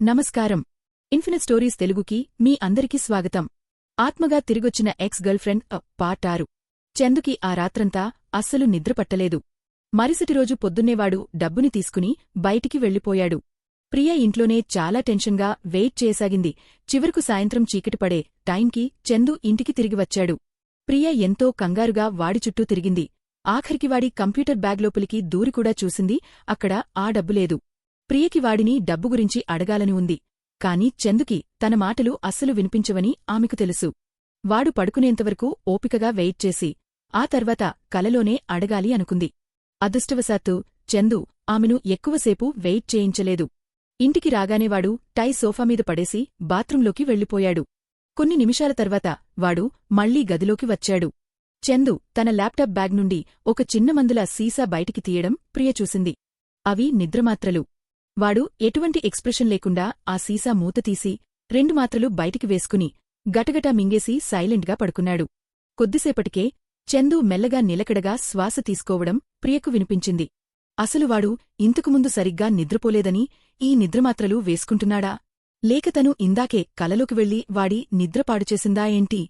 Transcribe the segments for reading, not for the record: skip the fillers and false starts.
నమస్కారం. Infinite stories తెలుగుకి మీ అందరికీ స్వాగతం. ఆత్మగా తిరిగొచ్చిన ఎక్స్ గర్ల్ఫ్రెండ్ పార్ట్ 6. చందుకి ఆ రాత్రంతా అస్సలు నిద్రపట్టలేదు. మరుసటి రోజు పొద్దున్నేవాడు డబ్బుని తీసుకుని బయటికి వెళ్ళిపోయాడు. ప్రియ ఇంట్లోనే చాలా టెన్షన్గా వెయిట్ చేయసాగింది. చివరకు సాయంత్రం చీకటిపడే టైంకి చందు ఇంటికి తిరిగి వచ్చాడు. ప్రియ ఎంతో కంగారుగా వాడి చుట్టూ తిరిగింది. ఆఖరికి వాడి కంప్యూటర్ బ్యాగ్ లోపలికి దూరికూడా చూసింది. అక్కడ ఆ డబ్బులేదు. ప్రియకి వాడిని డబ్బు గురించి అడగాలని ఉంది. కాని చందుకి తన మాటలు అస్సలు వినిపించవని ఆమెకు తెలుసు. వాడు పడుకునేంతవరకు ఓపికగా వెయిట్ చేసి ఆ తర్వాత కలలోనే అడగాలి అనుకుంది. అదృష్టవశాత్తు చందు ఆమెను ఎక్కువసేపు వెయిట్ చేయించలేదు. ఇంటికి రాగానేవాడు టై సోఫామీద పడేసి బాత్రూంలోకి వెళ్ళిపోయాడు. కొన్ని నిమిషాల తర్వాత వాడు మళ్లీ గదిలోకి వచ్చాడు. చందు తన ల్యాప్టాప్ బ్యాగ్ నుండి ఒక చిన్న మందుల సీసా బయటికి తీయడం ప్రియ చూసింది. అవి నిద్రమాత్రలు. వాడు ఎటువంటి ఎక్స్ప్రెషన్ లేకుండా ఆ సీసా మూతతీసి 2 మాత్రలు బయటికి వేసుకుని గటగటా మింగేసి సైలెంట్గా పడుకున్నాడు. కొద్దిసేపటికే చందు మెల్లగా నిలకడగా శ్వాస తీసుకోవడం ప్రియకు వినిపించింది. అసలు వాడు ఇంతకుముందు సరిగ్గా నిద్రపోలేదని ఈ నిద్రమాత్రలు వేసుకుంటున్నాడా? లేక తను ఇందాకే కలలోకి వెళ్లి వాడి నిద్రపాడుచేసిందా ఏంటి?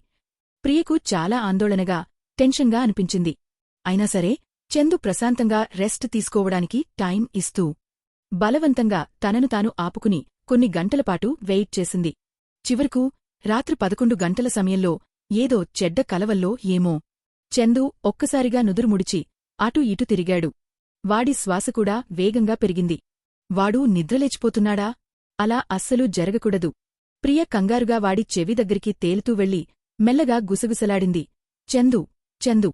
ప్రియకు చాలా ఆందోళనగా, టెన్షన్గా అనిపించింది. అయినా సరే చందు ప్రశాంతంగా రెస్ట్ తీసుకోవడానికి టైం ఇస్తూ బలవంతంగా తనను తాను ఆపుకుని కొన్ని గంటలపాటు వెయిట్ చేసింది. చివరకు రాత్రి 11 గంటల సమయంలో ఏదో చెడ్డ కలవల్లో ఏమో చందు ఒక్కసారిగా నుదురుముడిచి అటూ ఇటు తిరిగాడు. వాడి శ్వాసకూడా వేగంగా పెరిగింది. వాడు నిద్రలేచిపోతున్నాడా? అలా అస్సలు జరగకూడదు. ప్రియ కంగారుగా వాడి చెవి దగ్గరికి తేలుతూ వెళ్లి మెల్లగా గుసగుసలాడింది. చందు, చందు,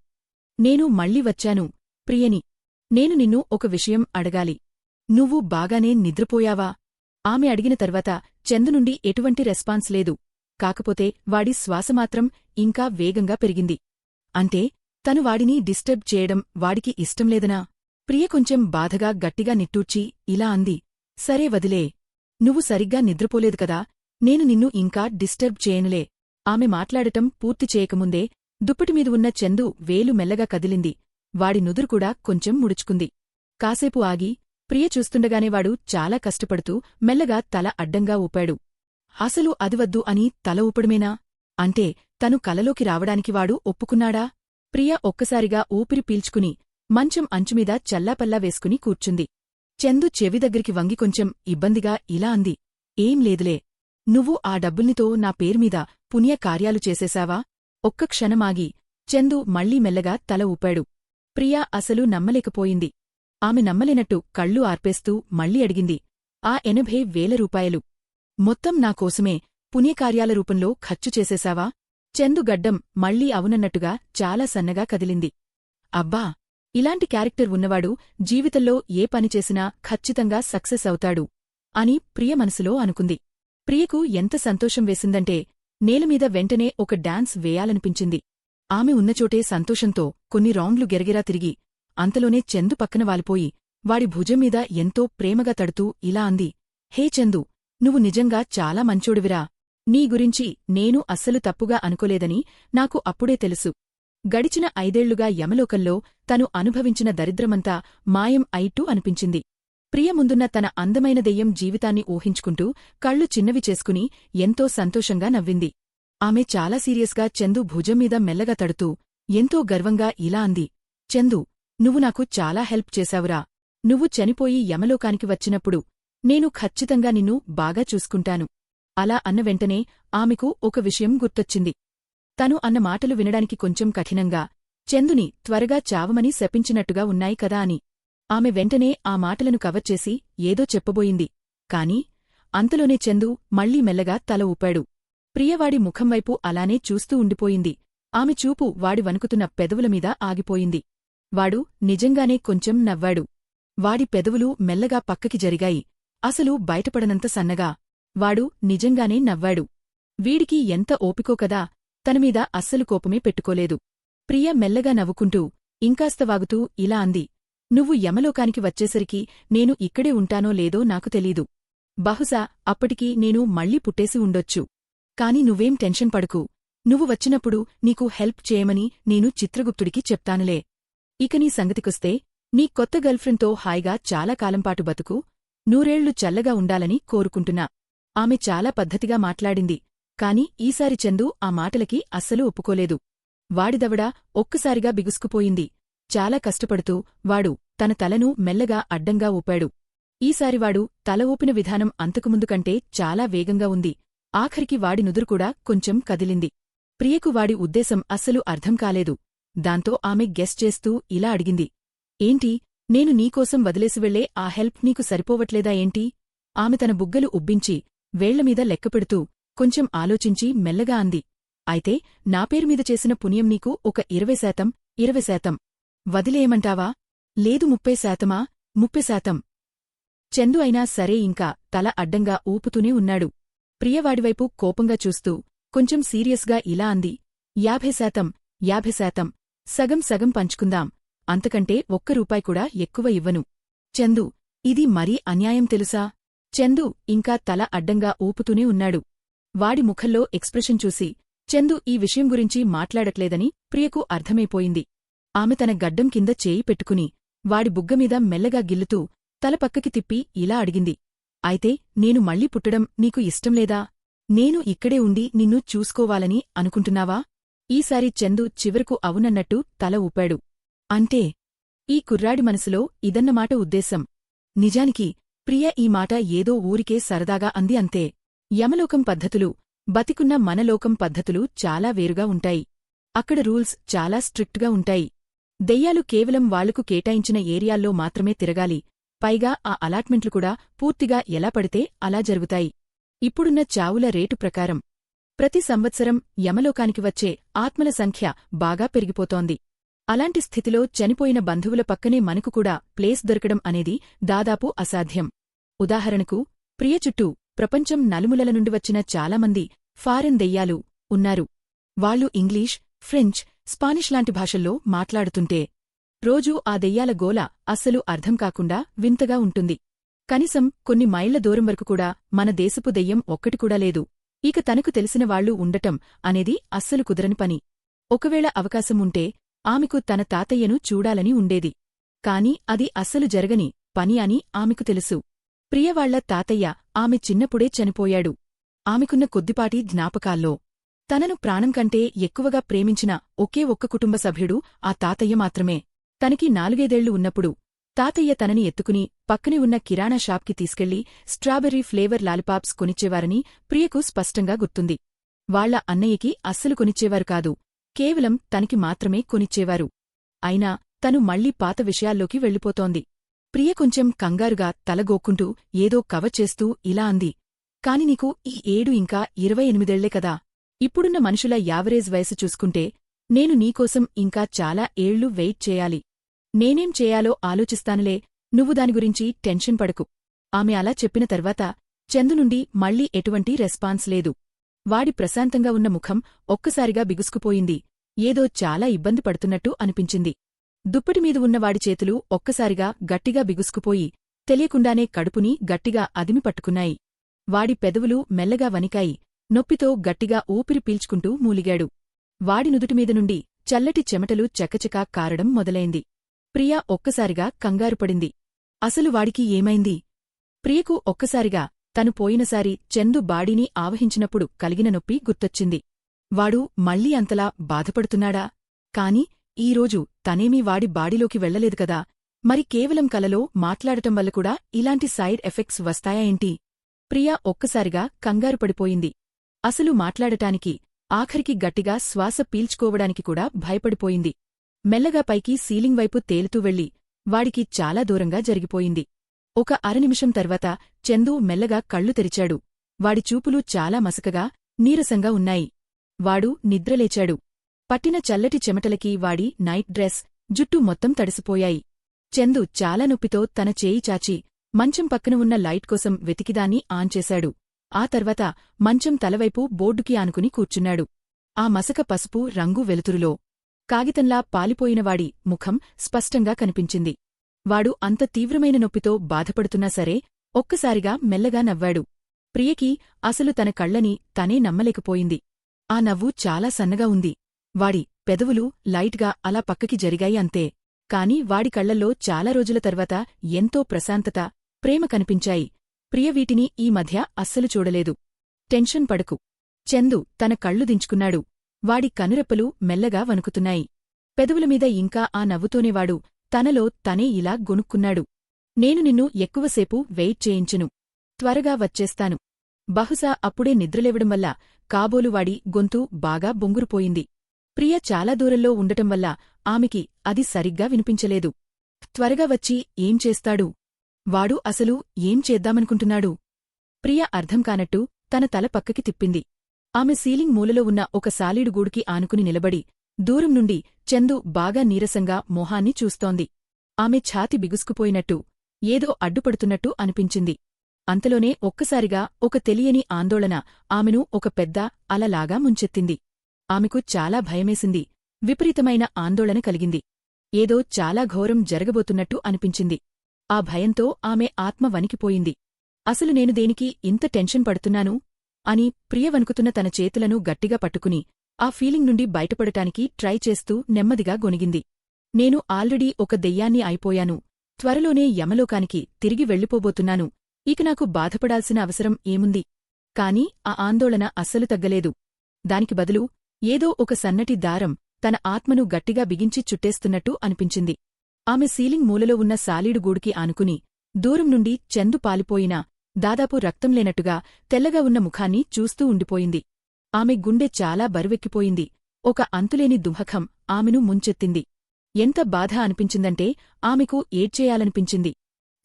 నేను మళ్ళీ వచ్చాను. ప్రియని. నేను నిన్ను ఒక విషయం అడగాలి. నువ్వు బాగానే నిద్రపోయావా? ఆమె అడిగిన తర్వాత చందు నుండి ఎటువంటి రెస్పాన్స్ లేదు. కాకపోతే వాడి శ్వాసమాత్రం ఇంకా వేగంగా పెరిగింది. అంటే తను వాడిని డిస్టర్బ్ చేయడం వాడికి ఇష్టంలేదనా? ప్రియ కొంచెం బాధగా గట్టిగా నిట్టూర్చి ఇలా అంది. సరే వదిలే. నువ్వు సరిగ్గా నిద్రపోలేదు కదా, నేను నిన్ను ఇంకా డిస్టర్బ్ చేయనులే. ఆమె మాట్లాడటం పూర్తి చేయకముందే దుప్పటిమీద ఉన్న చందు వేలు మెల్లగా కదిలింది. వాడి నుదురుకూడా కొంచెం ముడుచుకుంది. కాసేపు ఆగి ప్రియ చూస్తుండగానే వాడు చాలా కష్టపడుతూ మెల్లగా తల అడ్డంగా ఊపాడు. అసలు అదివద్దు అని తల ఊపడమేనా? అంటే తను కలలోకి రావడానికి వాడు ఒప్పుకున్నాడా? ప్రియ ఒక్కసారిగా ఊపిరి పీల్చుకుని మంచం అంచుమీద చల్లాపల్లా వేసుకుని కూర్చుంది. చందు చెవి దగ్గరికి వంగి కొంచెం ఇబ్బందిగా ఇలా అంది. ఏం లేదులే. నువ్వు ఆ డబ్బుల్నితో నా పేరుమీద పుణ్యకార్యాలు చేసేశావా? ఒక్క క్షణమాగి చందు మళ్లీ మెల్లగా తల ఊపాడు. ప్రియ అసలు నమ్మలేకపోయింది. ఆమె నమ్మలేనట్టు కళ్ళు ఆర్పేస్తూ మళ్లీ అడిగింది. ఆ 80,000 రూపాయలు మొత్తం నాకోసమే పుణ్యకార్యాల రూపంలో ఖర్చు చేసేశావా? చందు గడ్డం మళ్లీ అవునన్నట్టుగా చాలా సన్నగా కదిలింది. అబ్బా! ఇలాంటి క్యారెక్టర్ ఉన్నవాడు జీవితంలో ఏ పని చేసినా ఖచ్చితంగా సక్సెస్ అవుతాడు అని ప్రియ మనసులో అనుకుంది. ప్రియకు ఎంత సంతోషం వేసిందంటే నేలమీద వెంటనే ఒక డాన్స్ వేయాలనిపించింది. ఆమె ఉన్నచోటే సంతోషంతో కొన్ని రౌండ్లు గెరగిరా తిరిగి అంతలోనే చందు పక్కన వాలిపోయి వాడి భుజంమీద ఎంతో ప్రేమగా తడుతూ ఇలా అంది. హే చందు, నువ్వు నిజంగా చాలా మంచోడివిరా. నీ గురించి నేను అస్సలు తప్పుగా అనుకోలేదని నాకు అప్పుడే తెలుసు. గడిచిన 5 ఏళ్లుగా యమలోకంలో తను అనుభవించిన దరిద్రమంతా మాయం అయిట్టు అనిపించింది. ప్రియ ముందున్న తన అందమైన దెయ్యం జీవితాన్ని ఊహించుకుంటూ కళ్ళు చిన్నవి చేసుకుని ఎంతో సంతోషంగా నవ్వింది. ఆమె చాలా సీరియస్గా చందు భుజంమీద మెల్లగా తడుతూ ఎంతో గర్వంగా ఇలా అంది. చందు, నువ్వు నాకు చాలా హెల్ప్ చేశావురా. నువ్వు చనిపోయి యమలోకానికి వచ్చినప్పుడు నేను ఖచ్చితంగా నిన్ను బాగా చూసుకుంటాను. అలా అన్న వెంటనే ఆమెకు ఒక విషయం గుర్తొచ్చింది. తను అన్న మాటలు వినడానికి కొంచెం కఠినంగా, చందుని త్వరగా చావమని శపించినట్టుగా ఉన్నాయి కదా అని. ఆమె వెంటనే ఆ మాటలను కవర్ చేసి ఏదో చెప్పబోయింది. కాని అంతలోనే చందు మళ్లీ మెల్లగా తల ఊపాడు. ప్రియవాడి ముఖంవైపు అలానే చూస్తూ ఉండిపోయింది. ఆమె చూపు వాడి వణుకుతున్న పెదవులమీద ఆగిపోయింది. వాడు నిజంగానే కొంచెం నవ్వాడు. వాడి పెదవులు మెల్లగా పక్కకి జరిగాయి. అసలు బయటపడనంత సన్నగా. వాడు నిజంగానే నవ్వాడు. వీడికి ఎంత ఓపికో కదా, తనమీద అస్సలు కోపమే పెట్టుకోలేదు. ప్రియ మెల్లగా నవ్వుకుంటూ ఇంకాస్త వాగుతూ ఇలా అంది. నువ్వు యమలోకానికి వచ్చేసరికి నేను ఇక్కడే ఉంటానో లేదో నాకు తెలీదు. బహుశా అప్పటికి నేను మళ్లీ పుట్టేసి ఉండొచ్చు. కాని నువ్వేం టెన్షన్ పడకు. నువ్వు వచ్చినప్పుడు నీకు హెల్ప్ చేయమని నేను చిత్రగుప్తుడికి చెప్తానులే. ఇక నీ సంగతికొస్తే నీ కొత్త గర్ల్ఫ్రెండ్తో హాయిగా చాలా కాలంపాటు బతుకు. 100 ఏళ్లు చల్లగా ఉండాలని కోరుకుంటున్నా. ఆమె చాలా పద్ధతిగా మాట్లాడింది. కాని ఈసారి చందు ఆ మాటలకి అస్సలు ఒప్పుకోలేదు. వాడిదవడ ఒక్కసారిగా బిగుసుకుపోయింది. చాలా కష్టపడుతూ వాడు తన తలను మెల్లగా అడ్డంగా ఊపాడు. ఈసారివాడు తల ఊపిన విధానం అంతకుముందు కంటే చాలా వేగంగా ఉంది. ఆఖరికి వాడి నుదురుకూడా కొంచెం కదిలింది. ప్రియకు వాడి ఉద్దేశం అస్సలు అర్థం కాలేదు. దాంతో ఆమె గెస్ చేస్తూ ఇలా అడిగింది. ఏంటి, నేను నీకోసం వదిలేసి వెళ్లే ఆ హెల్ప్ నీకు సరిపోవట్లేదా ఏంటి? ఆమె తన బుగ్గలు ఉబ్బించి వేళ్లమీద లెక్కపెడుతూ కొంచెం ఆలోచించి మెల్లగా అంది. అయితే నా పేరుమీద చేసిన పుణ్యం నీకు ఒక 20% వదిలేయమంటావా? లేదు 30%. 30%. చందు అయినా సరే ఇంకా తల అడ్డంగా ఊపుతూనే ఉన్నాడు. ప్రియవాడివైపు కోపంగా చూస్తూ కొంచెం సీరియస్గా ఇలా అంది. 50%. 50%. సగం సగం పంచుకుందాం. అంతకంటే ₹1 కూడా ఎక్కువ ఇవ్వను. చందు, ఇది మరీ అన్యాయం తెలుసా? చందు ఇంకా తల అడ్డంగా ఊపుతూనే ఉన్నాడు. వాడి ముఖంలో ఎక్స్ప్రెషన్ చూసి చందు ఈ విషయం గురించి మాట్లాడట్లేదని ప్రియకు అర్థమైపోయింది. ఆమె తన గడ్డం కింద చేయి పెట్టుకుని వాడి బుగ్గమీద మెల్లగా గిల్లుతూ తల పక్కకి తిప్పి ఇలా అడిగింది. అయితే నేను మళ్ళీ పుట్టడం నీకు ఇష్టంలేదా? నేను ఇక్కడే ఉండి నిన్ను చూసుకోవాలని అనుకుంటున్నావా? ఈసారి చందు చివరకు అవునన్నట్టు తల ఊపాడు. అంటే ఈ కుర్రాడి మనసులో ఇదన్నమాట ఉద్దేశం. నిజానికి ప్రియ ఈ మాట ఏదో ఊరికే సరదాగా అంది అంతే. యమలోకం పద్ధతులు, బతికున్న మనలోకం పద్ధతులు చాలా వేరుగా ఉంటాయి. అక్కడ రూల్స్ చాలా స్ట్రిక్ట్గా ఉంటాయి. దెయ్యాలు కేవలం వాళ్లకు కేటాయించిన ఏరియాల్లో మాత్రమే తిరగాలి. పైగా ఆ అలాట్మెంట్లు కూడా పూర్తిగా ఎలా పడితే అలా జరుగుతాయి. ఇప్పుడున్న చావుల రేటు ప్రకారం ప్రతి సంవత్సరం యమలోకానికి వచ్చే ఆత్మల సంఖ్య బాగా పెరిగిపోతోంది. అలాంటి స్థితిలో చనిపోయిన బంధువుల పక్కనే మనకు కూడా ప్లేస్ దొరకడం అనేది దాదాపు అసాధ్యం. ఉదాహరణకు ప్రియ చుట్టూ ప్రపంచం నలుమూలల నుండి వచ్చిన చాలామంది ఫారెన్ దెయ్యాలు ఉన్నారు. వాళ్లు ఇంగ్లీష్, ఫ్రెంచ్, స్పానిష్ లాంటి భాషల్లో మాట్లాడుతుంటే రోజూ ఆ దెయ్యాల గోల అస్సలు అర్థం కాకుండా వింతగా ఉంటుంది. కనీసం కొన్ని మైళ్ల దూరం వరకు కూడా మన దేశపు దెయ్యం ఒక్కటికూడా లేదు. ఇక తనకు తెలిసిన వాళ్లు ఉండటం అనేది అస్సలు కుదరని పని. ఒకవేళ అవకాశం ఉంటే ఆమెకు తన తాతయ్యను చూడాలని ఉండేది. కాని అది అస్సలు జరగని పని అని ఆమెకు తెలుసు. ప్రియవాళ్ల తాతయ్య ఆమె చిన్నప్పుడే చనిపోయాడు. ఆమెకున్న కొద్దిపాటి జ్ఞాపకాల్లో తనను ప్రాణం కంటే ఎక్కువగా ప్రేమించిన ఒకే ఒక్క కుటుంబ సభ్యుడు ఆ తాతయ్య మాత్రమే. తనకి 4 ఏళ్లు ఉన్నప్పుడు తాతయ్య తనని ఎత్తుకుని పక్కనే ఉన్న కిరాణా షాప్కి తీసుకెళ్లి స్ట్రాబెర్రీ ఫ్లేవర్ లాలిపాప్స్ కొనిచ్చేవారని ప్రియకు స్పష్టంగా గుర్తుంది. వాళ్ల అన్నయ్యకి అస్సలు కొనిచ్చేవారు కాదు. కేవలం తనకి మాత్రమే కొనిచ్చేవారు. అయినా తను మళ్లీ పాత విషయాల్లోకి వెళ్ళిపోతోంది. ప్రియ కొంచెం కంగారుగా తలగోక్కుంటూ ఏదో కవర్ చేస్తూ ఇలా అంది. కాని నీకు ఈ 7 ఇంకా 28 కదా. ఇప్పుడున్న మనుషుల యావరేజ్ వయసు చూసుకుంటే నేను నీకోసం ఇంకా చాలా ఏళ్లు వెయిట్ చేయాలి. నేనేం చేయాలో ఆలోచిస్తానులే, నువ్వు దాని గురించి టెన్షన్ పడకు. ఆమె అలా చెప్పిన తర్వాత చందు నుండి మళ్లీ ఎటువంటి రెస్పాన్స్ లేదు. వాడి ప్రశాంతంగా ఉన్న ముఖం ఒక్కసారిగా బిగుసుకుపోయింది. ఏదో చాలా ఇబ్బంది పడుతున్నట్టు అనిపించింది. దుప్పటిమీద ఉన్న వాడి చేతులు ఒక్కసారిగా గట్టిగా బిగుసుకుపోయి తెలియకుండానే కడుపుని గట్టిగా అదిమి పట్టుకున్నాయి. వాడి పెదవులు మెల్లగా వణికాయి. నొప్పితో గట్టిగా ఊపిరి పీల్చుకుంటూ మూలిగాడు. వాడి నుదుటిమీద నుండి చల్లటి చెమటలు చకచకా కారడం మొదలైంది. ప్రియ ఒక్కసారిగా కంగారుపడింది. అసలు వాడికి ఏమైంది? ప్రియకు ఒక్కసారిగా తను పోయినసారి చందు బాడీని ఆవహించినప్పుడు కలిగిన నొప్పి గుర్తొచ్చింది. వాడు మళ్లీ అంతలా బాధపడుతున్నాడా? కాని ఈరోజు తనేమీ వాడి బాడీలోకి వెళ్లలేదు కదా. మరి కేవలం కలలో మాట్లాడటం వల్ల కూడా ఇలాంటి సైడ్ ఎఫెక్ట్స్ వస్తాయా ఏంటి? ప్రియ ఒక్కసారిగా కంగారుపడిపోయింది. అసలు మాట్లాడటానికి, ఆఖరికి గట్టిగా శ్వాస పీల్చుకోవడానికి కూడా భయపడిపోయింది. మెల్లగా పైకి సీలింగ్ వైపు తేలుతూ వెళ్లి వాడికి చాలా దూరంగా జరిగిపోయింది. ఒక అరనిమిషం తర్వాత చందు మెల్లగా కళ్ళు తెరిచాడు. వాడి చూపులు చాలా మసకగా, నీరసంగా ఉన్నాయి. వాడు నిద్రలేచాడు. పట్టిన చల్లటి చెమటలకి వాడి నైట్ డ్రెస్, జుట్టు మొత్తం తడిసిపోయాయి. చందు చాలా నొప్పితో తన చేయి చాచి మంచం పక్కన ఉన్న లైట్ కోసం వెతికిదాన్ని ఆన్ చేశాడు. ఆ తర్వాత మంచం తలవైపు బోర్డుకి ఆనుకుని కూర్చున్నాడు. ఆ మసక పసుపు రంగు వెలుతురులో కాగితంలా పాలిపోయినవాడి ముఖం స్పష్టంగా కనిపించింది. వాడు అంత తీవ్రమైన నొప్పితో బాధపడుతున్నా సరే ఒక్కసారిగా మెల్లగా నవ్వాడు. ప్రియకి అసలు తన కళ్ళని తనే నమ్మలేకపోయింది. ఆ నవ్వు చాలా సన్నగా ఉంది. వాడి పెదవులు లైట్గా అలా పక్కకి జరిగాయి అంతే. కాని వాడి కళ్లల్లో చాలా రోజుల తర్వాత ఎంతో ప్రశాంతత, ప్రేమ కనిపించాయి. ప్రియ వీటిని ఈ మధ్య అస్సలు చూడలేదు. టెన్షన్ పడకు. చందు తన కళ్ళు దించుకున్నాడు. వాడి కనురెప్పలు మెల్లగా వణుకుతున్నాయి. పెదవులమీద ఇంకా ఆ నవ్వుతోనేవాడు తనలో తనే ఇలా గొనుక్కున్నాడు. నేను నిన్ను ఎక్కువసేపు వెయిట్ చేయించును. త్వరగా వచ్చేస్తాను. బహుశా అప్పుడే నిద్రలేవడం వల్ల కాబోలు వాడి గొంతు బాగా బొంగురుపోయింది. ప్రియ చాలా దూరంలో ఉండటంవల్ల ఆమెకి అది సరిగ్గా వినిపించలేదు. త్వరగా వచ్చి ఏం చేస్తాడు? వాడు అసలు ఏం చేద్దామనుకుంటున్నాడు? ప్రియ అర్థం కానట్టు తన తల పక్కకి తిప్పింది. ఆమె సీలింగ్ మూలలో ఉన్న ఒక సాలీడు గూడుకి ఆనుకుని నిలబడి దూరం నుండి చందు బాగా నీరసంగా మొహాన్ని చూస్తోంది. ఆమె ఛాతి బిగుసుకుపోయినట్టు ఏదో అడ్డుపడుతున్నట్టు అనిపించింది. అంతలోనే ఒక్కసారిగా ఒక తెలియని ఆందోళన ఆమెను ఒక పెద్ద అలలాగా ముంచెత్తింది. ఆమెకు చాలా భయమేసింది. విపరీతమైన ఆందోళన కలిగింది. ఏదో చాలా ఘోరం జరగబోతున్నట్టు అనిపించింది. ఆ భయంతో ఆమె ఆత్మ వణికిపోయింది. అసలు నేను దేనికి ఇంత టెన్షన్ పడుతున్నాను? అని ప్రియ వణుకుతున్న తన చేతులను గట్టిగా పట్టుకుని ఆ ఫీలింగ్ నుండి బయటపడటానికి ట్రై చేస్తూ నెమ్మదిగా గొనిగింది. నేను ఆల్రెడీ ఒక దెయ్యాన్ని అయిపోయాను. త్వరలోనే యమలోకానికి తిరిగి వెళ్ళిపోబోతున్నాను. ఇక నాకు బాధపడాల్సిన అవసరం ఏముంది? కాని ఆ ఆందోళన అస్సలు తగ్గలేదు. దానికి బదులు ఏదో ఒక సన్నటి దారం తన ఆత్మను గట్టిగా బిగించి చుట్టేస్తున్నట్టు అనిపించింది. ఆమె సీలింగ్ మూలలో ఉన్న సాలీడు గూడుకి ఆనుకుని దూరం నుండి చందు పాలిపోయినా దాదాపు రక్తం లేనట్టుగా తెల్లగా ఉన్న ముఖాన్ని చూస్తూ ఉండిపోయింది. ఆమె గుండె చాలా బరువెక్కిపోయింది. ఒక అంతులేని దుఃఖం ఆమెను ముంచెత్తింది. ఎంత బాధ అనిపించిందంటే ఆమెకు ఏడ్చేయాలనిపించింది.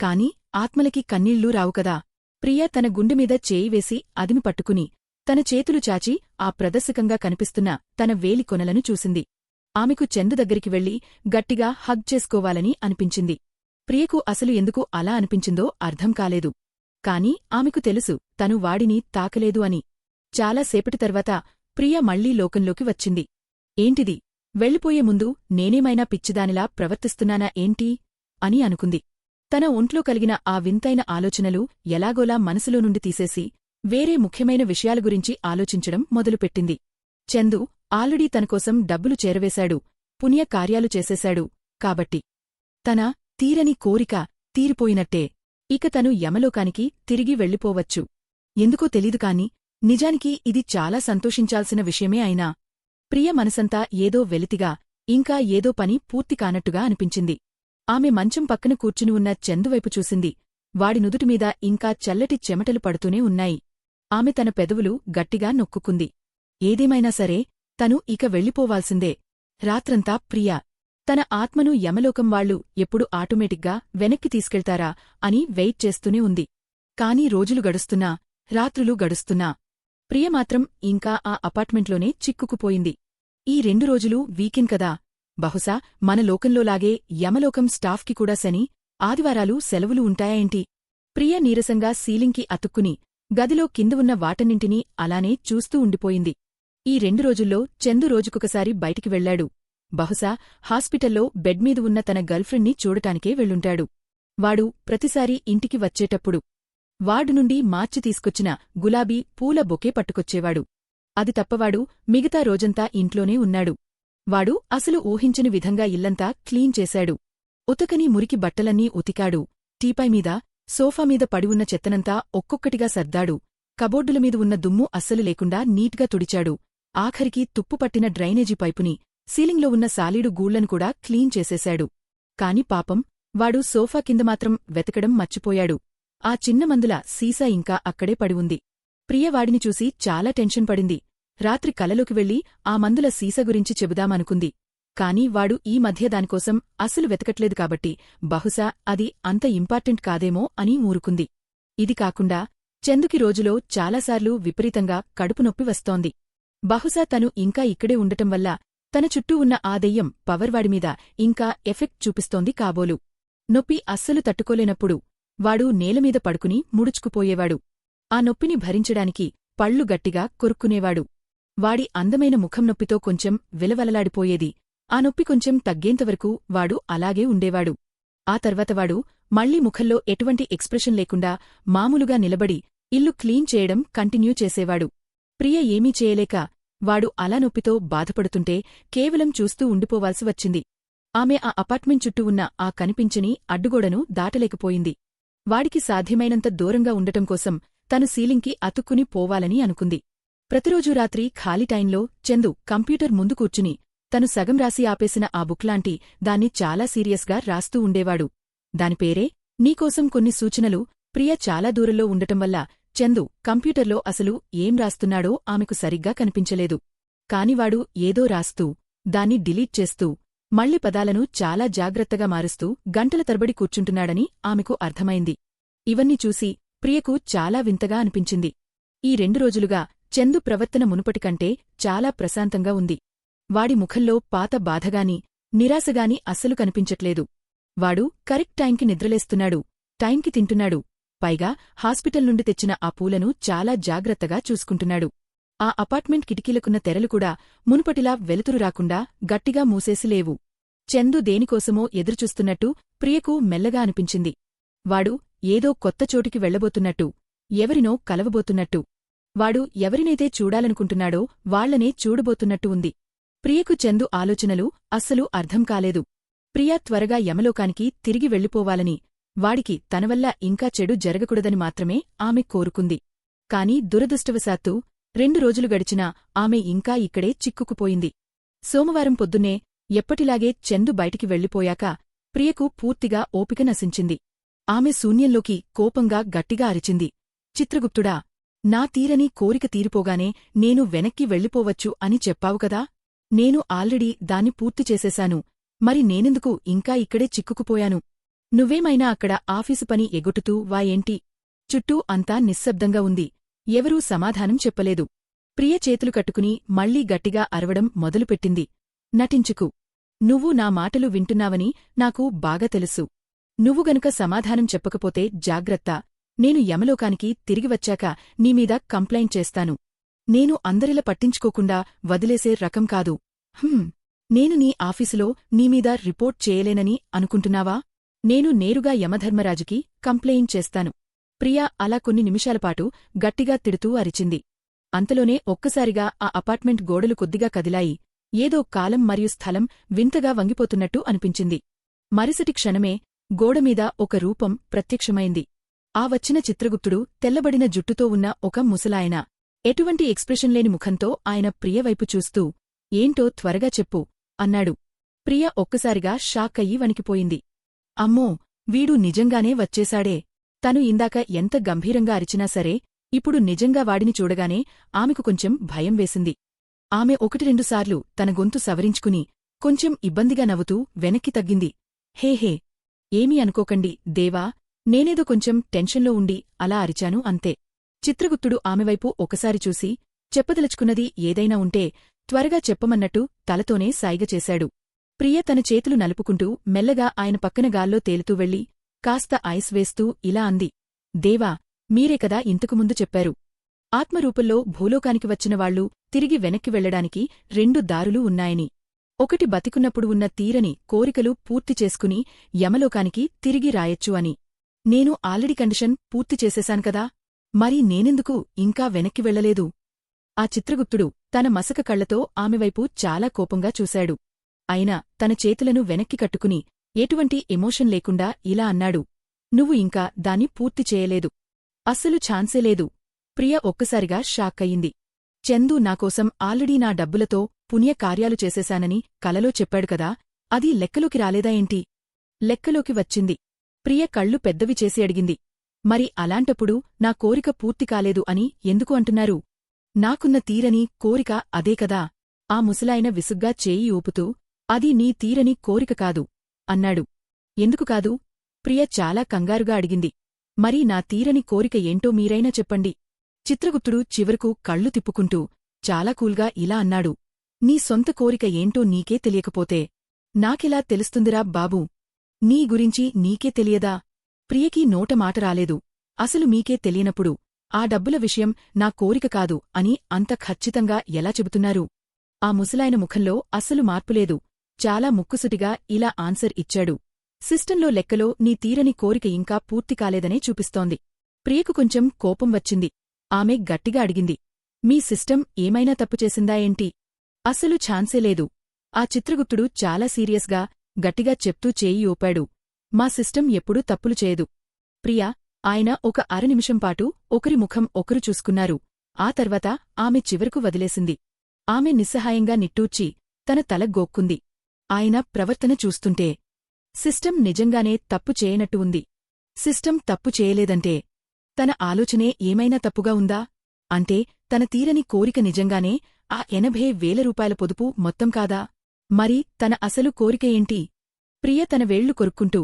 కాని ఆత్మలకి కన్నీళ్లూ రావుకదా. ప్రియ తన గుండెమీద చేయివేసి అదిమి పట్టుకుని తన చేతులు చాచి ఆ ప్రదర్శకంగా కనిపిస్తున్న తన వేలి కొనలను చూసింది. ఆమెకు చందు దగ్గరికి వెళ్లి గట్టిగా హగ్ చేసుకోవాలని అనిపించింది. ప్రియకు అసలు ఎందుకు అలా అనిపించిందో అర్థం కాలేదు. కాని ఆమెకు తెలుసు తను వాడిని తాకలేదు అని. చాలాసేపటి తర్వాత ప్రియ మళ్లీ లోకంలోకి వచ్చింది. ఏంటిది? వెళ్ళిపోయే ముందు నేనేమైనా పిచ్చిదానిలా ప్రవర్తిస్తున్నానా ఏంటి? అని అనుకుంది. తన ఒంట్లో కలిగిన ఆ వింతైన ఆలోచనలు ఎలాగోలా మనసులో నుండి తీసేసి వేరే ముఖ్యమైన విషయాల గురించి ఆలోచించడం మొదలుపెట్టింది. చందు ఆల్రెడీ తనకోసం డబ్బులు చేరవేశాడు, పుణ్యకార్యాలు చేసేశాడు. కాబట్టి తన తీరని కోరిక తీరిపోయినట్టే. ఇక తను యమలోకానికి తిరిగి వెళ్ళిపోవచ్చు. ఎందుకో తెలీదు కాని నిజానికి ఇది చాలా సంతోషించాల్సిన విషయమే అయినా ప్రియ మనసంతా ఏదో వెలితిగా ఇంకా ఏదో పని పూర్తి కానట్టుగా అనిపించింది. ఆమె మంచం పక్కన కూర్చుని ఉన్న చందువైపు చూసింది. వాడి నుదుటిమీద ఇంకా చల్లటి చెమటలు పడుతూనే ఉన్నాయి. ఆమె తన పెదవులు గట్టిగా నొక్కుకుంది. ఏదేమైనా సరే తను ఇక వెళ్ళిపోవాల్సిందే. రాత్రంతా ప్రియ తన ఆత్మను యమలోకం వాళ్లు ఎప్పుడు ఆటోమేటిక్గా వెనక్కి తీసుకెళ్తారా అని వెయిట్ చేస్తూనే ఉంది. కాని రోజులు గడుస్తున్నా రాత్రులు గడుస్తున్నా ప్రియ మాత్రం ఇంకా ఆ అపార్ట్మెంట్లోనే చిక్కుకుపోయింది. ఈ 2 రోజులు వీకెండ్ కదా. బహుశా మన లోకంలోలాగే యమలోకం స్టాఫ్కి కూడా శని, ఆదివారాలు సెలవులు ఉంటాయేంటి? ప్రియ నీరసంగా సీలింగ్కి అతుక్కుని గదిలో కింద ఉన్న వాటన్నింటినీ అలానే చూస్తూ ఉండిపోయింది. ఈ 2 రోజుల్లో చందు రోజుకొకసారి బయటికి వెళ్లాడు. బహుశా హాస్పిటల్లో బెడ్మీద ఉన్న తన గర్ల్ఫ్రెండ్ని చూడటానికే వెళ్ళుంటాడు. వాడు ప్రతిసారీ ఇంటికి వచ్చేటప్పుడు వార్డు నుండి మార్చి తీసుకొచ్చిన గులాబీ పూల బొకే పట్టుకొచ్చేవాడు. అది తప్పవాడు మిగతా రోజంతా ఇంట్లోనే ఉన్నాడు. వాడు అసలు ఊహించని విధంగా ఇల్లంతా క్లీన్ చేశాడు. ఉతకని మురికి బట్టలన్నీ ఉతికాడు. టీపాయ్మీద సోఫామీద పడివున్న చెత్తనంతా ఒక్కొక్కటిగా సర్దాడు. కబోర్డులమీద ఉన్న దుమ్ము అస్సలు లేకుండా నీట్గా తుడిచాడు. ఆఖరికి తుప్పుపట్టిన డ్రైనేజీ పైపుని, సీలింగ్లో ఉన్న సాలీడు గూళ్లను కూడా క్లీన్ చేసేశాడు. కాని పాపం వాడు సోఫా కింద మాత్రం వెతకడం మర్చిపోయాడు. ఆ చిన్న మందుల సీసా ఇంకా అక్కడే పడివుంది. ప్రియ వాడిని చూసి చాలా టెన్షన్ పడింది. రాత్రి కలలోకి వెళ్లి ఆ మందుల సీసా గురించి చెబుదామనుకుంది. కాని వాడు ఈ మధ్య దానికోసం అస్సలు వెతకట్లేదు కాబట్టి బహుశా అది అంత ఇంపార్టెంట్ కాదేమో అని ఊరుకుంది. ఇది కాకుండా చందుకి రోజులో చాలాసార్లు విపరీతంగా కడుపునొప్పి వస్తోంది. బహుశా తను ఇంకా ఇక్కడే ఉండటం వల్ల తన చుట్టూ ఉన్న ఆ దెయ్యం పవర్వాడిమీద ఇంకా ఎఫెక్ట్ చూపిస్తోంది కాబోలు. నొప్పి అస్సలు తట్టుకోలేనప్పుడు వాడు నేలమీద పడుకుని ముడుచుకుపోయేవాడు. ఆ నొప్పిని భరించడానికి పళ్ళు గట్టిగా కొరుక్కునేవాడు. వాడి అందమైన ముఖం నొప్పితో కొంచెం విలవలలాడిపోయేది. ఆ నొప్పి కొంచెం తగ్గేంతవరకు వాడు అలాగే ఉండేవాడు. ఆ తర్వాత వాడు మళ్లీ ముఖంలో ఎటువంటి ఎక్స్ప్రెషన్ లేకుండా మామూలుగా నిలబడి ఇల్లు క్లీన్ చేయడం కంటిన్యూ చేసేవాడు. ప్రియ ఏమీ చేయలేక వాడు అలా నొప్పితో బాధపడుతుంటే కేవలం చూస్తూ ఉండిపోవాల్సి వచ్చింది. ఆమె ఆ అపార్ట్మెంట్ చుట్టూ ఉన్న ఆ కనిపించని అడ్డుగోడను దాటలేకపోయింది. వాడికి సాధ్యమైనంత దూరంగా ఉండటం కోసం తను సీలింగ్కి అతుక్కుని పోవాలని అనుకుంది. ప్రతిరోజూ రాత్రి ఖాళీ టైంలో చందు కంప్యూటర్ ముందు కూర్చుని తను సగం రాసి ఆపేసిన ఆ బుక్లాంటి దాన్ని చాలా సీరియస్గా రాస్తూ ఉండేవాడు. దానిపేరే నీకోసం కొన్ని సూచనలు. ప్రియ చాలా దూరంలో ఉండటం వల్ల చందు కంప్యూటర్లో అసలు ఏం రాస్తున్నాడో ఆమెకు సరిగ్గా కనిపించలేదు. కానివాడు ఏదో రాస్తూ దాన్ని డిలీట్ చేస్తూ మళ్ళీ పదాలను చాలా జాగ్రత్తగా మారుస్తూ గంటల తరబడి కూర్చుంటున్నాడని ఆమెకు అర్థమైంది. ఇవన్నీ చూసి ప్రియకు చాలా వింతగా అనిపించింది. ఈ 2 రోజులుగా చందు ప్రవర్తన మునుపటికంటే చాలా ప్రశాంతంగా ఉంది. వాడి ముఖంలో పాత బాధగాని నిరాశగాని అస్సలు కనిపించట్లేదు. వాడు కరెక్ట్ టైంకి నిద్రలేస్తున్నాడు, టైంకి తింటున్నాడు, పైగా హాస్పిటల్ నుండి తెచ్చిన ఆ పూలను చాలా జాగ్రత్తగా చూసుకుంటున్నాడు. ఆ అపార్ట్మెంట్ కిటికీలకున్న తెరలు కూడా మునుపటిలా వెలుతురు రాకుండా గట్టిగా మూసేసి లేవు. చందు దేనికోసమో ఎదురుచూస్తున్నట్టు ప్రియకు మెల్లగా అనిపించింది. వాడు ఏదో కొత్త చోటికి వెళ్లబోతున్నట్టు, ఎవరినో కలవబోతున్నట్టు. వాడు ఎవరినైతే చూడాలనుకుంటున్నాడో వాళ్లనే చూడబోతున్నట్టు ఉంది. ప్రియకు చందు ఆలోచనలు అస్సలు అర్థం కాలేదు. ప్రియ త్వరగా యమలోకానికి తిరిగి వెళ్ళిపోవాలని, వాడికి తనవల్ల ఇంకా చెడు జరగకూడదని మాత్రమే ఆమె కోరుకుంది. కాని దురదృష్టవశాత్తు 2 రోజులు గడిచినా ఆమె ఇంకా ఇక్కడే చిక్కుకుపోయింది. సోమవారం పొద్దున్నే ఎప్పటిలాగే చందు బయటికి వెళ్ళిపోయాక ప్రియకు పూర్తిగా ఓపిక నశించింది. ఆమె శూన్యంలోకి కోపంగా గట్టిగా అరిచింది. చిత్రగుప్తుడా, నా తీరని కోరిక తీరిపోగానే నేను వెనక్కి వెళ్ళిపోవచ్చు అని చెప్పావుకదా? నేను ఆల్రెడీ దాన్ని పూర్తి చేసేశాను. మరి నేనెందుకు ఇంకా ఇక్కడే చిక్కుకుపోయాను? నువ్వేమైనా అక్కడ ఆఫీసు పని ఎగొట్టుతూ వా ఏంటి? చుట్టూ అంతా నిశ్శబ్దంగా ఉంది. ఎవరూ సమాధానం చెప్పలేదు. ప్రియ చేతులు కట్టుకుని మళ్లీ గట్టిగా అరవడం మొదలుపెట్టింది. నటించుకు. నువ్వు నా మాటలు వింటున్నావని నాకు బాగా తెలుసు. నువ్వు గనుక సమాధానం చెప్పకపోతే జాగ్రత్త, నేను యమలోకానికి తిరిగివచ్చాక నీమీద కంప్లైంట్ చేస్తాను. నేను అందరిలా పట్టించుకోకుండా వదిలేసే రకం కాదు. నేను నీ ఆఫీసులో నీమీద రిపోర్ట్ చేయలేనని అనుకుంటున్నావా? నేను నేరుగా యమధర్మరాజుకి కంప్లెయింట్ చేస్తాను. ప్రియా అలా కొన్ని నిమిషాలపాటు గట్టిగా తిడుతూ అరిచింది. అంతలోనే ఒక్కసారిగా ఆ అపార్ట్మెంట్ గోడలు కొద్దిగా కదిలాయి. ఏదో కాలం మరియు స్థలం వింతగా వంగిపోతున్నట్టు అనిపించింది. మరుసటి క్షణమే గోడమీద ఒక రూపం ప్రత్యక్షమైంది. ఆ వచ్చిన చిత్రగుప్తుడు తెల్లబడిన జుట్టుతో ఉన్న ఒక ముసలాయన. ఎటువంటి ఎక్స్ప్రెషన్ లేని ముఖంతో ఆయన ప్రియవైపు చూస్తూ, ఏంటో త్వరగా చెప్పు అన్నాడు. ప్రియ ఒక్కసారిగా షాక్ అయ్యి వణికిపోయింది. అమ్మో, వీడు నిజంగానే వచ్చేశాడే. తను ఇందాక ఎంత గంభీరంగా అరిచినా సరే ఇప్పుడు నిజంగా వాడిని చూడగానే ఆమెకు కొంచెం భయం వేసింది. ఆమె 1-2 సార్లు తన గొంతు సవరించుకుని కొంచెం ఇబ్బందిగా నవ్వుతూ వెనక్కి తగ్గింది. హే ఏమీ అనుకోకండి దేవా, నేనేదో కొంచెం టెన్షన్లో ఉండి అలా అరిచాను అంతే. చిత్రగుప్తుడు ఆమెవైపు ఒకసారి చూసి చెప్పదలుచుకున్నది ఏదైనా ఉంటే త్వరగా చెప్పమన్నట్టు తలతోనే సాయిగ చేశాడు. ప్రియ తన చేతులు నలుపుకుంటూ మెల్లగా ఆయన పక్కన గాల్లో తేలుతూ వెళ్లి కాస్త ఐస్ వేస్తూ ఇలా అంది. దేవా, మీరే కదా ఇంతకుముందు చెప్పారు, ఆత్మరూపంలో భూలోకానికి వచ్చిన వాళ్లు తిరిగి వెనక్కి వెళ్లడానికి 2 దారులు ఉన్నాయని. ఒకటి బతికున్నప్పుడు ఉన్న తీరని కోరికలు పూర్తి చేసుకుని యమలోకానికి తిరిగి రాయొచ్చు అని. నేను ఆల్రెడీ కండిషన్ పూర్తి చేసేశాను కదా, మరి నేనెందుకు ఇంకా వెనక్కి వెళ్లలేదు? ఆ చిత్రగుప్తుడు తన మసక కళ్లతో ఆమెవైపు చాలా కోపంగా చూశాడు. అయినా తన చేతులను వెనక్కి కట్టుకుని ఎటువంటి ఎమోషన్ లేకుండా ఇలా అన్నాడు. నువ్వు ఇంకా దాన్ని పూర్తి చేయలేదు. అస్సలు ఛాన్సే లేదు. ప్రియ ఒక్కసారిగా షాక్ అయింది. చందు నాకోసం ఆల్రెడీ నా డబ్బులతో పుణ్యకార్యాలు చేసేశానని కలలో చెప్పాడు కదా, అది లెక్కలోకి రాలేదా ఏంటి? లెక్కలోకి వచ్చింది. ప్రియ కళ్ళు పెద్దవి చేసి అడిగింది. మరి అలాంటప్పుడు నా కోరిక పూర్తి కాలేదు అని ఎందుకు అంటున్నారు? నాకున్న తీరని కోరిక అదే కదా. ఆ ముసలాయన విసుగ్గా చేయి ఊపుతూ, అది నీ తీరని కోరిక కాదు అన్నాడు. ఎందుకు కాదు? ప్రియ చాలా కంగారుగా అడిగింది. మరి నా తీరని కోరిక ఏంటో మీరైనా చెప్పండి. చిత్రగుప్తుడు చివరకు కళ్ళు తిప్పుకుంటూ చాలా కూల్గా ఇలా అన్నాడు. నీ సొంత కోరిక ఏంటో నీకే తెలియకపోతే నాకెలా తెలుస్తుందిరా బాబూ? నీ గురించి నీకే తెలియదా? ప్రియకి నోటమాట రాలేదు. అసలు మీకే తెలియనప్పుడు ఆ డబ్బుల విషయం నా కోరిక కాదు అని అంత ఖచ్చితంగా ఎలా చెబుతున్నారు? ఆ ముసలాయన ముఖంలో అస్సలు మార్పులేదు. చాలా ముక్కుసుటిగా ఇలా ఆన్సర్ ఇచ్చాడు. సిస్టంలో లెక్కలో నీ తీరని కోరిక ఇంకా పూర్తి కాలేదనే చూపిస్తోంది. ప్రియకు కొంచెం కోపం వచ్చింది. ఆమె గట్టిగా అడిగింది. మీ సిస్టం ఏమైనా తప్పు చేసిందా ఏంటి? అస్సలు ఛాన్సే లేదు. ఆ చిత్రగుప్తుడు చాలా సీరియస్గా గట్టిగా చెప్తూ చేయి ఊపాడు. మా సిస్టం ఎప్పుడూ తప్పులు చేయదు. ప్రియా, ఆయన ఒక అరనిమిషంపాటు ఒకరి ముఖం ఒకరు చూసుకున్నారు. ఆ తర్వాత ఆమె చివరకు వదిలేసింది. ఆమె నిస్సహాయంగా నిట్టూర్చి తన తల గోక్కుంది. ఆయన ప్రవర్తన చూస్తుంటే సిస్టమ్ నిజంగానే తప్పు చేయనట్టు ఉంది. సిస్టమ్ తప్పు చేయలేదంటే తన ఆలోచనే ఏమైనా తప్పుగా ఉందా? అంటే తన తీరని కోరిక నిజంగానే ఆ 80,000 రూపాయల పొదుపు మొత్తం కాదా? మరి తన అసలు కోరిక ఏంటి? ప్రియ తన వేళ్లు కొరుక్కుంటూ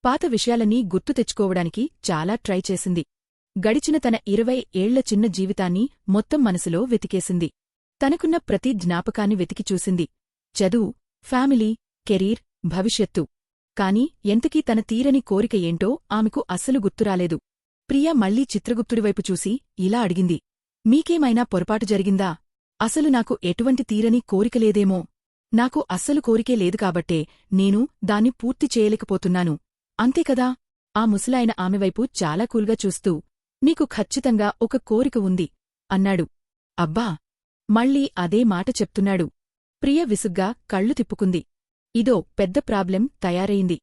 పాత విషయాలన్నీ గుర్తు తెచ్చుకోవడానికి చాలా ట్రై చేసింది. గడిచిన తన 20 ఏళ్ల చిన్న జీవితాన్ని మొత్తం మనసులో వెతికేసింది. తనకున్న ప్రతి జ్ఞాపకాన్ని వెతికి చూసింది. చదువు, ఫ్యామిలీ, కెరీర్, భవిష్యత్తు. కాని ఎంతకీ తన తీరని కోరిక ఏంటో ఆమెకు అస్సలు గుర్తురాలేదు. ప్రియ మళ్లీ చిత్రగుప్తుడివైపు చూసి ఇలా అడిగింది. మీకేమైనా పొరపాటు జరిగిందా? అసలు నాకు ఎటువంటి తీరని కోరికలేదేమో. నాకు అస్సలు కోరికే లేదు కాబట్టే నేను దాన్ని పూర్తి చేయలేకపోతున్నాను. అంతేకదా? ఆ ముసలాయన ఆమెవైపు చాలా కూల్గా చూస్తూ నీకు ఖచ్చితంగా ఒక కోరిక ఉంది అన్నాడు. అబ్బా! మళ్ళీ అదే మాట చెప్తున్నాడు. ప్రియ విసుగ్గా కళ్ళు తిప్పుకుంది. ఇదో పెద్ద ప్రాబ్లెం తయారయింది.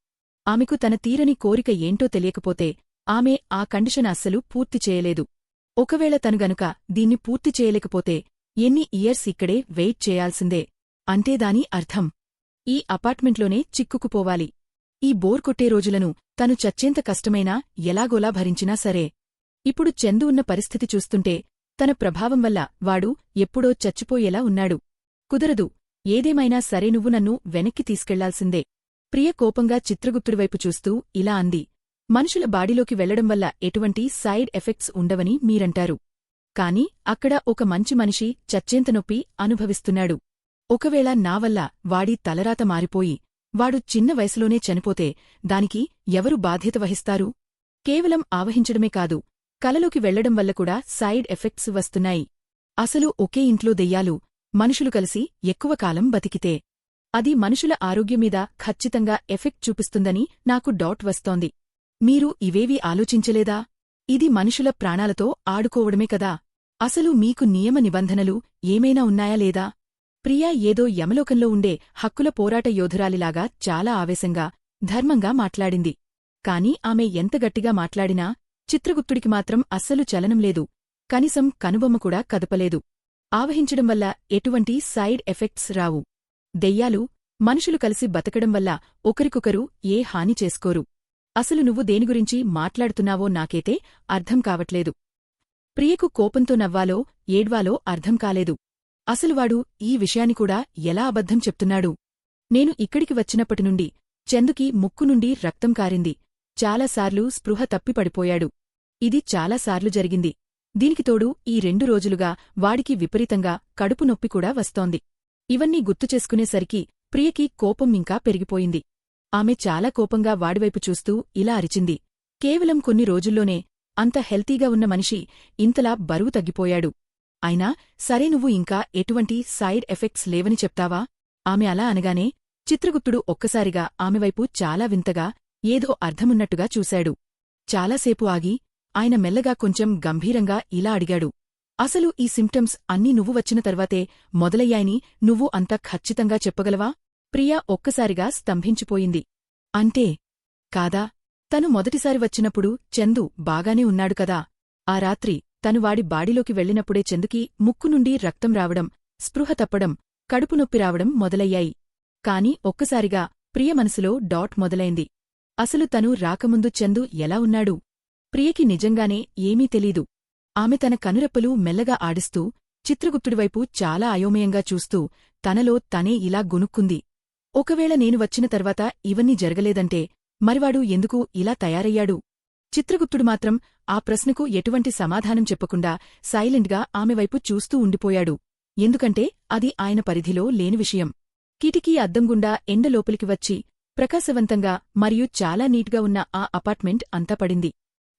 ఆమెకు తన తీరని కోరిక ఏంటో తెలియకపోతే ఆమె ఆ కండిషన్ అస్సలు పూర్తి చేయలేదు. ఒకవేళ తను గనుక దీన్ని పూర్తి చేయలేకపోతే ఎన్ని ఇయర్స్ ఇక్కడే వెయిట్ చేయాల్సిందే. అంటే దాని అర్థం ఈ అపార్ట్మెంట్లోనే చిక్కుకుపోవాలి. ఈ బోర్ కొట్టే రోజులను తను చచ్చేంత కష్టమైనా ఎలాగోలా భరించినా సరే. ఇప్పుడు చందు ఉన్న పరిస్థితి చూస్తుంటే తన ప్రభావం వల్ల వాడు ఎప్పుడో చచ్చిపోయేలా ఉన్నాడు. కుదరదు. ఏదేమైనా సరే నువ్వు నన్ను వెనక్కి తీసుకెళ్లాల్సిందే. ప్రియ కోపంగా చిత్రగుప్తుడివైపు చూస్తూ ఇలా అంది. మనుషుల బాడీలోకి వెళ్లడం వల్ల ఎటువంటి సైడ్ ఎఫెక్ట్స్ ఉండవని మీరంటారు. కాని అక్కడ ఒక మంచి మనిషి చచ్చేంత నొప్పి అనుభవిస్తున్నాడు. ఒకవేళ నా వల్ల వాడి తలరాత మారిపోయి వాడు చిన్న వయసులోనే చనిపోతే దానికి ఎవరు బాధ్యత వహిస్తారు? కేవలం ఆవహించడమే కాదు, కలలోకి వెళ్లడం వల్ల కూడా సైడ్ ఎఫెక్ట్స్ వస్తున్నాయి. అసలు ఒకే ఇంట్లో దెయ్యాలు, మనుషులు కలిసి ఎక్కువ కాలం బతికితే అది మనుషుల ఆరోగ్యమీద ఖచ్చితంగా ఎఫెక్ట్ చూపిస్తుందని నాకు డౌట్ వస్తోంది. మీరు ఇవేవీ ఆలోచించలేదా? ఇది మనుషుల ప్రాణాలతో ఆడుకోవడమే కదా. అసలు మీకు నియమ నిబంధనలు ఏమైనా ఉన్నాయా లేదా? ప్రియా ఏదో యమలోకంలో ఉండే హక్కుల పోరాట యోధురాలిలాగా చాలా ఆవేశంగా, ధర్మంగా మాట్లాడింది. కాని ఆమె ఎంత గట్టిగా మాట్లాడినా చిత్రగుప్తుడికి మాత్రం అస్సలు చలనంలేదు. కనీసం కనుబొమ్మ కూడా కదపలేదు. ఆవహించడం వల్ల ఎటువంటి సైడ్ ఎఫెక్ట్స్ రావు. దెయ్యాలు, మనుషులు కలిసి బతకడం వల్ల ఒకరికొకరు ఏ హాని చేసుకోరు. అసలు నువ్వు దేనిగురించి మాట్లాడుతున్నావో నాకైతే అర్థం కావట్లేదు. ప్రియకు కోపంతో నవ్వాలో ఏడ్వాలో అర్థం కాలేదు. అసలువాడు ఈ విషయాన్ని కూడా ఎలా అబద్ధం చెప్తున్నాడు? నేను ఇక్కడికి వచ్చినప్పటినుండి చందుకి ముక్కు నుండి రక్తం కారింది. చాలాసార్లు స్పృహ తప్పి పడిపోయాడు. ఇది చాలాసార్లు జరిగింది. దీనికి తోడు ఈ 2 రోజులుగా వాడికి విపరీతంగా కడుపు నొప్పి కూడా వస్తోంది. ఇవన్నీ గుర్తుచేసుకునేసరికి ప్రియకి కోపం ఇంకా పెరిగిపోయింది. ఆమె చాలా కోపంగా వాడివైపు చూస్తూ ఇలా అరిచింది. కేవలం కొన్ని రోజుల్లోనే అంత హెల్తీగా ఉన్న మనిషి ఇంతలా బరువు తగ్గిపోయాడు. అయినా సరే నువ్వు ఇంకా ఎటువంటి సైడ్ ఎఫెక్ట్స్ లేవని చెప్తావా? ఆమె అలా అనగానే చిత్రగుప్తుడు ఒక్కసారిగా ఆమెవైపు చాలా వింతగా, ఏదో అర్థమున్నట్టుగా చూశాడు. చాలాసేపు ఆగి ఆయన మెల్లగా కొంచెం గంభీరంగా ఇలా అడిగాడు. అసలు ఈ సిమ్టమ్స్ అన్నీ నువ్వు వచ్చిన తర్వాతే మొదలయ్యాయని నువ్వు అంత ఖచ్చితంగా చెప్పగలవా? ప్రియా ఒక్కసారిగా స్తంభించిపోయింది. అంటే కాదా? తను మొదటిసారి వచ్చినప్పుడు చందు బాగానే ఉన్నాడు కదా. ఆ రాత్రి తను వాడి బాడీలోకి వెళ్లినప్పుడే చందుకి ముక్కు నుండి రక్తం రావడం, స్పృహ తప్పడం, కడుపు నొప్పి రావడం మొదలయ్యాయి. కాని ఒక్కసారిగా ప్రియ మనసులో డాట్ మొదలైంది. అసలు తను రాకముందు చందు ఎలా ఉన్నాడు? ప్రియకి నిజంగానే ఏమీ తెలీదు. ఆమె తన కనురెప్పలు మెల్లగా ఆడిస్తూ చిత్రగుప్తుడివైపు చాలా అయోమయంగా చూస్తూ తనలో తనే ఇలా గునుక్కుంది. ఒకవేళ నేను వచ్చిన తర్వాత ఇవన్నీ జరగలేదంటే మరివాడు ఎందుకు ఇలా తయారయ్యాడు? చిత్రగుప్తుడు మాత్రం ఆ ప్రశ్నకు ఎటువంటి సమాధానం చెప్పకుండా సైలెంట్గా ఆమెవైపు చూస్తూ ఉండిపోయాడు. ఎందుకంటే అది ఆయన పరిధిలో లేని విషయం. కిటికీ అద్దంగుండా ఎండ లోపలికి వచ్చి ప్రకాశవంతంగా మరియు చాలా నీట్గా ఉన్న ఆ అపార్ట్మెంట్ అంతా పడింది.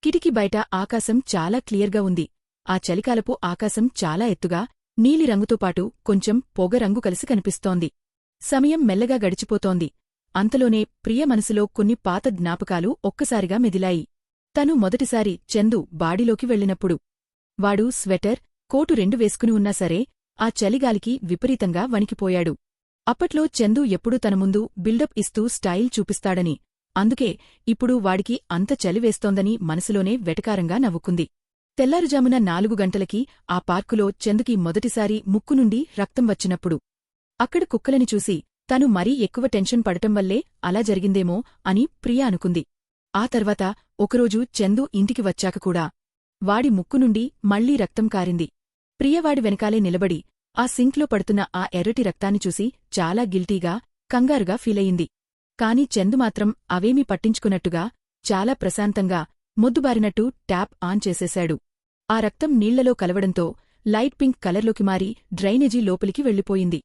కిటికీ బయట ఆకాశం చాలా క్లియర్గా ఉంది. ఆ చలికాలపు ఆకాశం చాలా ఎత్తుగా, నీలిరంగుతో పాటు కొంచెం పొగరంగు కలిసి కనిపిస్తోంది. సమయం మెల్లగా గడిచిపోతోంది. అంతలోనే ప్రియ మనసులో కొన్ని పాత జ్ఞాపకాలు ఒక్కసారిగా మెదిలాయి. తను మొదటిసారి చందు బాడీలోకి వెళ్లినప్పుడు వాడు స్వెటర్, కోటు 2 వేసుకుని ఉన్నా సరే ఆ చలిగాలికి విపరీతంగా వణికిపోయాడు. అప్పట్లో చందు ఎప్పుడూ తన ముందు బిల్డప్ ఇస్తూ స్టైల్ చూపిస్తాడని, అందుకే ఇప్పుడు వాడికి అంత చలివేస్తోందని మనసులోనే వెటకారంగా నవ్వుకుంది. తెల్లారుజామున 4 గంటలకి ఆ పార్కులో చందుకి మొదటిసారి ముక్కు నుండి రక్తం వచ్చినప్పుడు అక్కడ కుక్కలని చూసి తను మరీ ఎక్కువ టెన్షన్ పడటం వల్లే అలా జరిగిందేమో అని ప్రియ అనుకుంది. ఆ తర్వాత ఒకరోజు చందు ఇంటికి వచ్చాక కూడా వాడి ముక్కు నుండి మళ్లీ రక్తం కారింది. ప్రియవాడి వెనకాలే నిలబడి ఆ సింక్లో పడుతున్న ఆ ఎర్రటి రక్తాన్ని చూసి చాలా గిల్టీగా, కంగారుగా ఫీలయింది. కాని చందు మాత్రం అవేమీ పట్టించుకున్నట్టుగా చాలా ప్రశాంతంగా మొద్దుబారినట్టు ట్యాప్ ఆన్ చేసేశాడు. ఆ రక్తం నీళ్లలో కలవడంతో లైట్ పింక్ కలర్లోకి మారి డ్రైనేజీ లోపలికి వెళ్ళిపోయింది.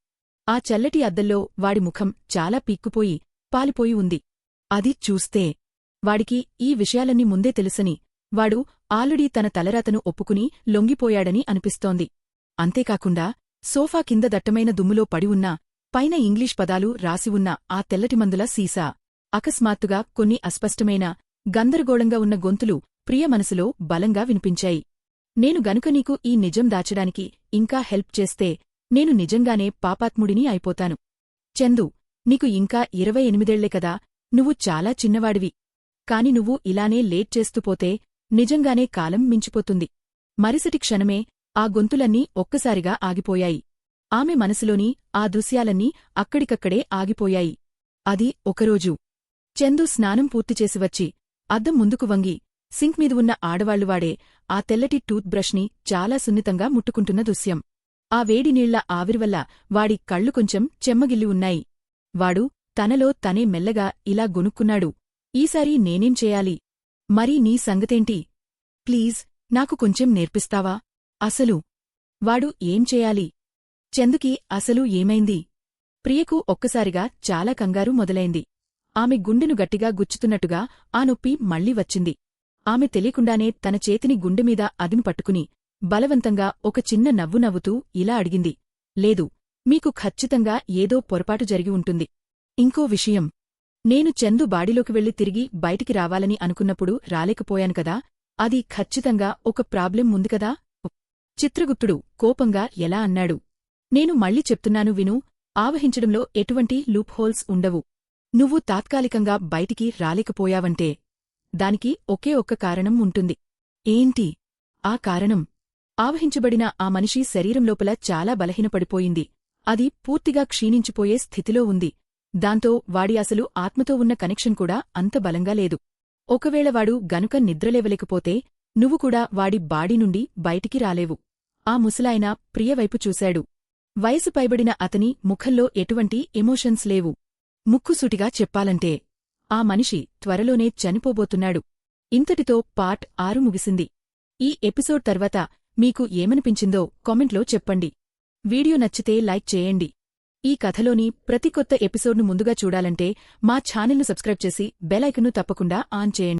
ఆ చల్లటి అద్దంలో వాడి ముఖం చాలా పీక్కుపోయి పాలిపోయి ఉంది. అది చూస్తే వాడికి ఈ విషయాలన్నీ ముందే తెలుసని, వాడు ఆల్రెడీ తన తలరాతను ఒప్పుకుని లొంగిపోయాడని అనిపిస్తోంది. అంతేకాకుండా సోఫా కింద దట్టమైన దుమ్ములో పడి ఉన్న పైన ఇంగ్లీష్ పదాలు రాసి ఉన్న ఆ తెల్లటి మందుల సీసా అకస్మాత్తుగా కొన్ని అస్పష్టమైన గందరగోళంగా ఉన్న గొంతులు ప్రియ మనసులో బలంగా వినిపించాయి. నేను గనుక నీకు ఈ నిజం దాచడానికి ఇంకా హెల్ప్ చేస్తే నేను నిజంగానే పాపాత్ముడిని అయిపోతాను. చందు, నీకు ఇంకా 28 కదా, నువ్వు చాలా చిన్నవాడివి. కాని నువ్వు ఇలానే లేట్ చేస్తూ పోతే నిజంగానే కాలం మించిపోతుంది. మరుసటి క్షణమే ఆ గొంతులన్నీ ఒక్కసారిగా ఆగిపోయాయి. ఆమె మనసులోని ఆ దృశ్యాలన్నీ అక్కడికక్కడే ఆగిపోయాయి. అది ఒకరోజు చందు స్నానం పూర్తిచేసి వచ్చి అద్దం ముందుకు వంగి సింక్ మీద ఉన్న ఆడవాళ్లు వాడే ఆ తెల్లటి టూత్ బ్రష్ని చాలా సున్నితంగా ముట్టుకుంటున్న దృశ్యం. ఆ వేడి నీళ్ల ఆవిరివల్ల వాడి కళ్ళు కొంచెం చెమ్మగిల్లి ఉన్నాయి. వాడు తనలో తనే మెల్లగా ఇలా గొనుక్కున్నాడు, ఈసారి నేనేం చేయాలి? మరి నీ సంగతేంటి? ప్లీజ్ నాకు కొంచెం నేర్పిస్తావా? అసలు వాడు ఏం చేయాలి? చందుకి అసలు ఏమైంది? ప్రియకు ఒక్కసారిగా చాలా కంగారు మొదలైంది. ఆమె గుండెను గట్టిగా గుచ్చుతున్నట్టుగా ఆ నొప్పి మళ్లీ వచ్చింది. ఆమె తెలియకుండానే తన చేతిని గుండెమీద అదిమి పట్టుకుని బలవంతంగా ఒక చిన్న నవ్వు నవ్వుతూ ఇలా అడిగింది, లేదు, మీకు ఖచ్చితంగా ఏదో పొరపాటు జరిగి ఉంటుంది. ఇంకో విషయం, నేను చందు బాడీలోకి వెళ్లి తిరిగి బయటికి రావాలని అనుకున్నప్పుడు రాలేకపోయాను కదా, అది ఖచ్చితంగా ఒక ప్రాబ్లెం ఉంది కదా? చిత్రగుప్తుడు కోపంగా ఎలా అన్నాడు. నేను మళ్ళీ చెప్తున్నాను విను, ఆవహించడంలో ఎటువంటి లూప్ హోల్స్ ఉండవు. నువ్వు తాత్కాలికంగా బయటికి రాలేకపోయావంటే దానికి ఒకే ఒక్క కారణం ఉంటుంది. ఏంటి ఆ కారణం? ఆవహించబడిన ఆ మనిషి శరీరం లోపల చాలా బలహీనపడిపోయింది. అది పూర్తిగా క్షీణించిపోయే స్థితిలో ఉంది. దాంతో వాడి అసలు ఆత్మతో ఉన్న కనెక్షన్ కూడా అంత బలంగా లేదు. ఒకవేళ వాడు గనుక నిద్రలేవలేకపోతే నువ్వు కూడా వాడి బాడీ నుండి బయటికి రాలేవు. ఆ ముసలాయన ప్రియవైపు చూశాడు. వయసు పైబడిన అతని ముఖంలో ఎటువంటి ఎమోషన్స్ లేవు. ముక్కుసూటిగా చెప్పాలంటే ఆ మనిషి త్వరలోనే చనిపోబోతున్నాడు. ఇంతటితో పార్ట్ 6 ముగిసింది. ఈ ఎపిసోడ్ తర్వాత మీకు ఏమనిపించిందో కామెంట్లో చెప్పండి. వీడియో నచ్చితే లైక్ చేయండి. ఈ కథలోని ప్రతి కొత్త ఎపిసోడ్ను ముందుగా చూడాలంటే మా ఛానల్ను సబ్స్క్రైబ్ చేసి బెల్ ఐకాన్ను తప్పకుండా ఆన్ చేయండి.